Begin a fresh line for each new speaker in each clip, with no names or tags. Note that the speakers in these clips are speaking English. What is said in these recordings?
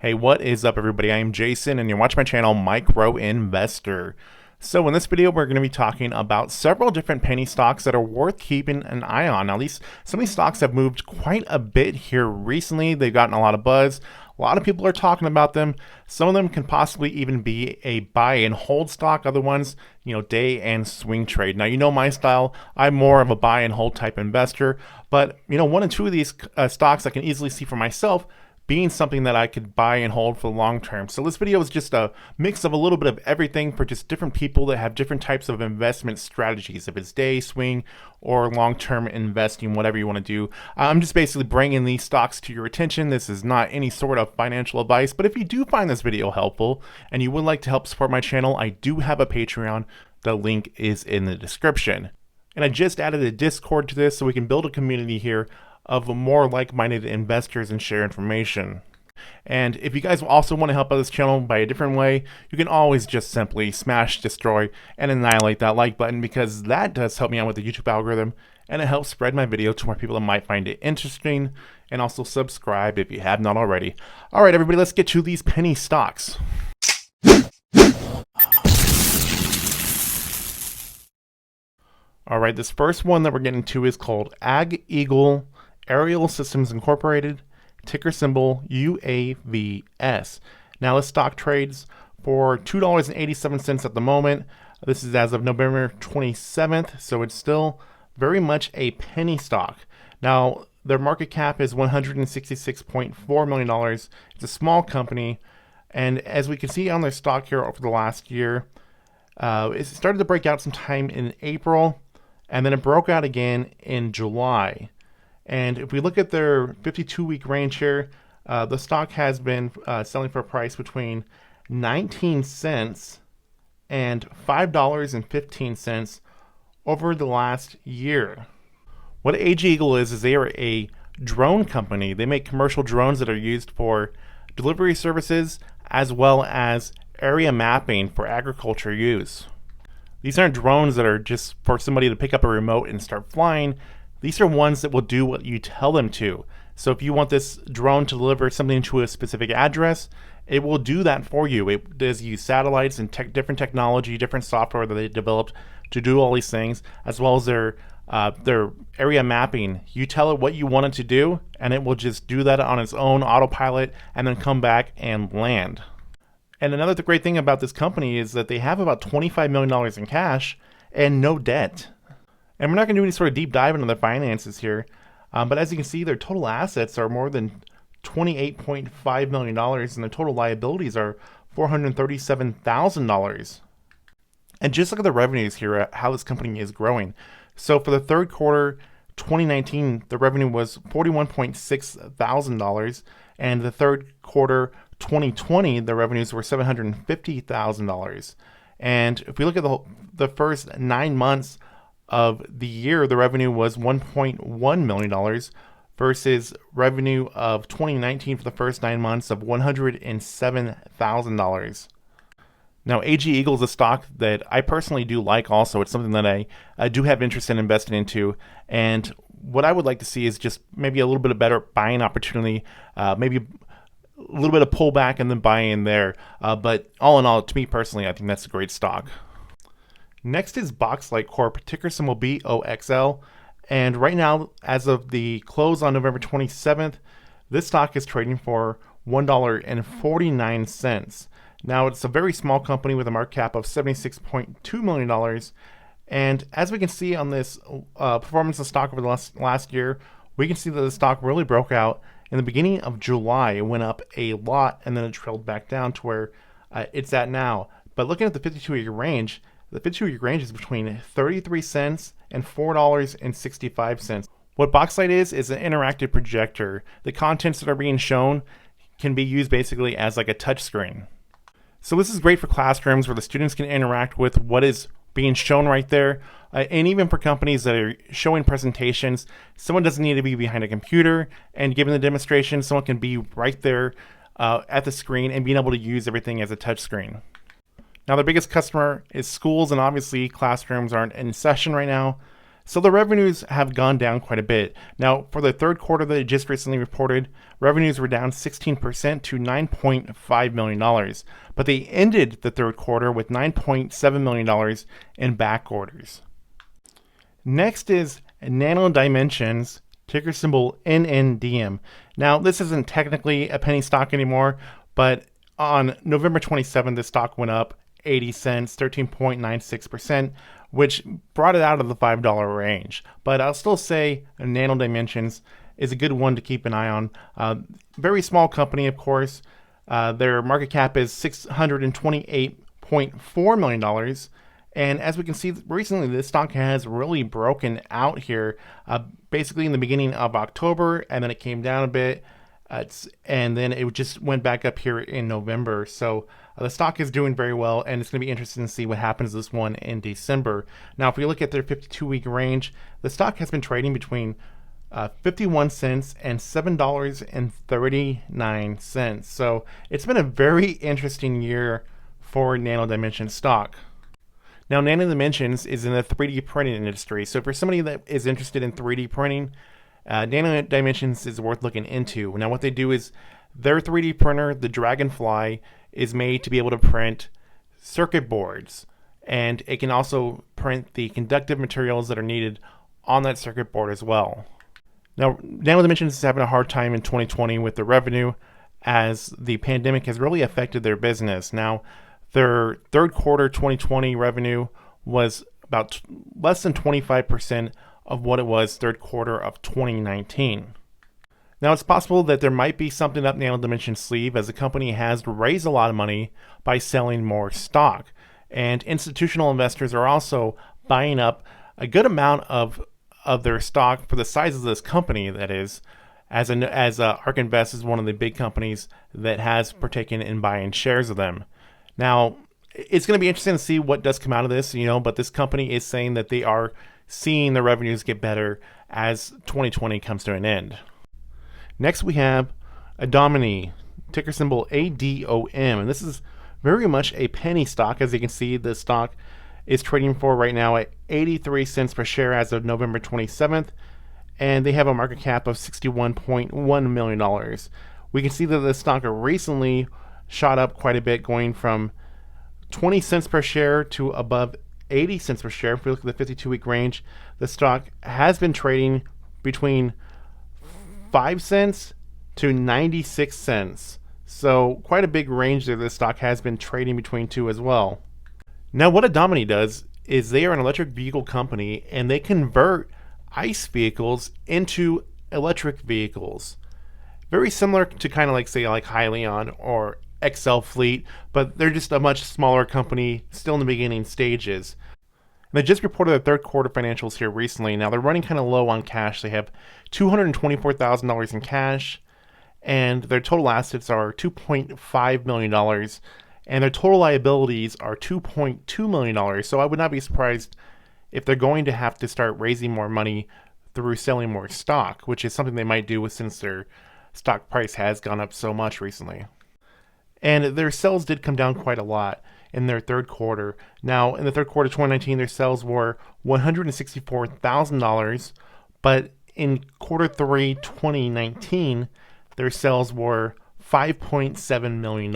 Hey, what is up, everybody? I am Jason, and you're watching my channel, Micro Investor. So in this video, we're going to be talking about several different penny stocks that are worth keeping an eye on. Now, some of these stocks have moved quite a bit here recently. They've gotten a lot of buzz. A lot of people are talking about them. Some of them can possibly even be a buy and hold stock. Other ones, day and swing trade. Now, you know my style. I'm more of a buy and hold type investor. But, one and two of these stocks I can easily see for myself being something that I could buy and hold for the long term. So this video is just a mix of a little bit of everything for just different people that have different types of investment strategies, if it's day, swing, or long-term investing, whatever you want to do. I'm just basically bringing these stocks to your attention. This is not any sort of financial advice, but if you do find this video helpful and you would like to help support my channel, I do have a Patreon. The link is in the description. And I just added a Discord to this so we can build a community here of more like-minded investors and share information. And if you guys also want to help out this channel by a different way, you can always just simply smash, destroy, and annihilate that like button, because that does help me out with the YouTube algorithm, and it helps spread my video to more people that might find it interesting. And also subscribe if you have not already. All right, everybody, let's get to these penny stocks. All right, this first one that we're getting to is called AgEagle Aerial Systems Incorporated, ticker symbol UAVS. Now this stock trades for $2.87 at the moment. This is as of November 27th, so it's still very much a penny stock. Now their market cap is $166.4 million. It's a small company, and as we can see on their stock here over the last year, it started to break out sometime in April, and then it broke out again in July. And if we look at their 52-week range here, the stock has been selling for a price between 19 cents and $5.15 over the last year. What AgEagle is they are a drone company. They make commercial drones that are used for delivery services as well as area mapping for agriculture use. These aren't drones that are just for somebody to pick up a remote and start flying. These are ones that will do what you tell them to. So if you want this drone to deliver something to a specific address, it will do that for you. It does use satellites and different technology, different software that they developed to do all these things, as well as their area mapping. You tell it what you want it to do, and it will just do that on its own autopilot and then come back and land. And another great thing about this company is that they have about $25 million in cash and no debt. And we're not going to do any sort of deep dive into their finances here, but as you can see, their total assets are more than $28.5 million, and their total liabilities are $437,000. And just look at the revenues here, how this company is growing. So for the third quarter 2019, the revenue was $41.6 thousand, and the third quarter 2020, the revenues were $750,000. And if we look at the first 9 months of the year, the revenue was $1.1 million versus revenue of 2019 for the first 9 months of $107,000. Now, AgEagle is a stock that I personally do like also. It's something that I do have interest in investing into. And what I would like to see is just maybe a little bit of better buying opportunity, maybe a little bit of pullback and then buying there. But all in all, to me personally, I think that's a great stock. Next is Boxlight Corp, ticker symbol BOXL. And right now, as of the close on November 27th, this stock is trading for $1.49. Now, it's a very small company with a market cap of $76.2 million. And as we can see on this performance of stock over the last year, we can see that the stock really broke out in the beginning of July. It went up a lot, and then it trailed back down to where it's at now. But looking at the 52-week range, the 52-week range is between 33 cents and $4.65. What Boxlight is an interactive projector. The contents that are being shown can be used basically as like a touch screen. So this is great for classrooms where the students can interact with what is being shown right there. And even for companies that are showing presentations, someone doesn't need to be behind a computer and giving the demonstration. Someone can be right there at the screen and being able to use everything as a touch screen. Now, their biggest customer is schools, and obviously classrooms aren't in session right now. So the revenues have gone down quite a bit. Now, for the third quarter that it just recently reported, revenues were down 16% to $9.5 million. But they ended the third quarter with $9.7 million in back orders. Next is Nano Dimensions, ticker symbol NNDM. Now, this isn't technically a penny stock anymore, but on November 27th, the stock went up 80 cents, 13.96%, which brought it out of the $5 range. But I'll still say Nano Dimensions is a good one to keep an eye on. Very small company, of course. Their market cap is $628.4 million. And as we can see, recently this stock has really broken out here, basically in the beginning of October, and then it came down a bit, and then it just went back up here in November. So the stock is doing very well, and it's going to be interesting to see what happens to this one in December. Now, if we look at their 52-week range, the stock has been trading between 51 cents and $7.39. So it's been a very interesting year for Nano Dimensions stock. Now, Nano Dimensions is in the 3D printing industry. So for somebody that is interested in 3D printing, Nano Dimensions is worth looking into. Now, what they do is their 3D printer, the Dragonfly, is made to be able to print circuit boards, and it can also print the conductive materials that are needed on that circuit board as well. Now, Nano Dimensions is having a hard time in 2020 with the revenue, as the pandemic has really affected their business. Now, their third quarter 2020 revenue was about less than 25% of what it was third quarter of 2019. Now, it's possible that there might be something up Nano Dimensions' sleeve, as the company has raised a lot of money by selling more stock. And institutional investors are also buying up a good amount of their stock for the size of this company, that is, as ARK Invest is one of the big companies that has partaken in buying shares of them. Now, it's going to be interesting to see what does come out of this, but this company is saying that they are seeing the revenues get better as 2020 comes to an end. Next, we have Adomini, ticker symbol ADOM, and this is very much a penny stock. As you can see, the stock is trading for right now at 83 cents per share as of November 27th, and they have a market cap of $61.1 million. We can see that the stock recently shot up quite a bit, going from 20 cents per share to above 80 cents per share. If we look at the 52-week range, the stock has been trading between 5 cents to 96 cents. So quite a big range there. This stock has been trading between two as well. Now, what Adomini does is they are an electric vehicle company, and they convert ICE vehicles into electric vehicles. Very similar to kind of like, say, like Hyliion or XL Fleet, but they're just a much smaller company, still in the beginning stages. They just reported their third quarter financials here recently. Now, they're running kind of low on cash. They have $224,000 in cash, and their total assets are $2.5 million, and their total liabilities are $2.2 million. So I would not be surprised if they're going to have to start raising more money through selling more stock, which is something they might do since their stock price has gone up so much recently. And their sales did come down quite a lot in their third quarter. Now, in the third quarter of 2019, their sales were $164,000, but in quarter 3 2019, their sales were $5.7 million.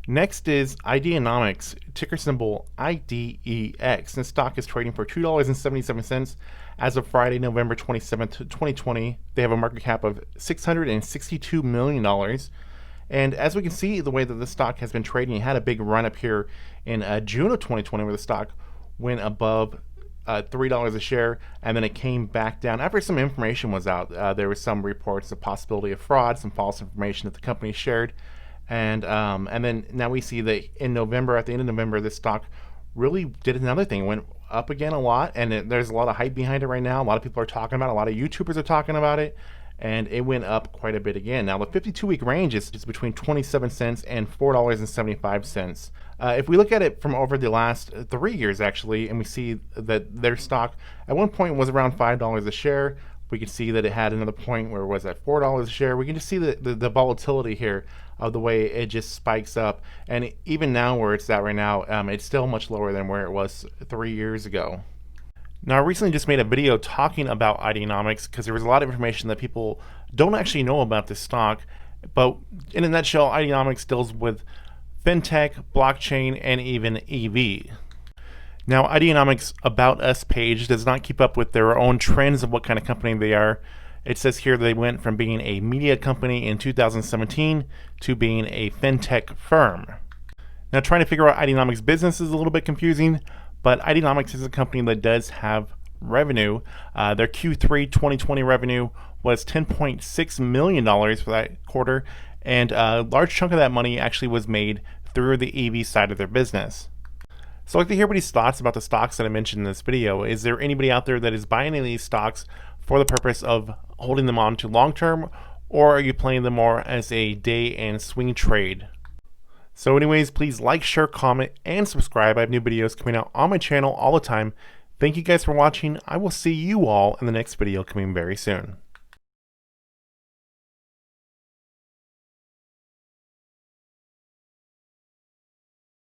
Next is Ideanomics, ticker symbol IDEX. The stock is trading for $2.77 as of Friday, November 27th, 2020. They have a market cap of $662 million. And as we can see, the way that the stock has been trading, it had a big run up here in June of 2020, where the stock went above $3 a share, and then it came back down after some information was out. There was some reports of possibility of fraud, some false information that the company shared, and then now we see that in November, at the end of November, this stock really did another thing. It went up again a lot, and there's a lot of hype behind it right now. A lot of people are talking about it. A lot of YouTubers are talking about it. And it went up quite a bit again. Now, the 52-week range is between 27 cents and $4.75. If we look at it from over the last 3 years, actually, and we see that their stock at one point was around $5 a share. We can see that it had another point where it was at $4 a share. We can just see the volatility here of the way it just spikes up. And even now, where it's at right now, it's still much lower than where it was 3 years ago. Now, I recently just made a video talking about Ideanomics because there was a lot of information that people don't actually know about this stock. But in a nutshell, Ideanomics deals with fintech, blockchain, and even EV. Now, Ideanomics About Us page does not keep up with their own trends of what kind of company they are. It says here they went from being a media company in 2017 to being a fintech firm. Now, trying to figure out Ideanomics business is a little bit confusing, but Ideanomics is a company that does have revenue. Their Q3 2020 revenue was $10.6 million for that quarter, and a large chunk of that money actually was made through the EV side of their business. So I'd like to hear everybody's thoughts about the stocks that I mentioned in this video. Is there anybody out there that is buying any of these stocks for the purpose of holding them on to long term, or are you playing them more as a day and swing trade? So anyways, please like, share, comment, and subscribe. I have new videos coming out on my channel all the time. Thank you guys for watching. I will see you all in the next video coming very soon.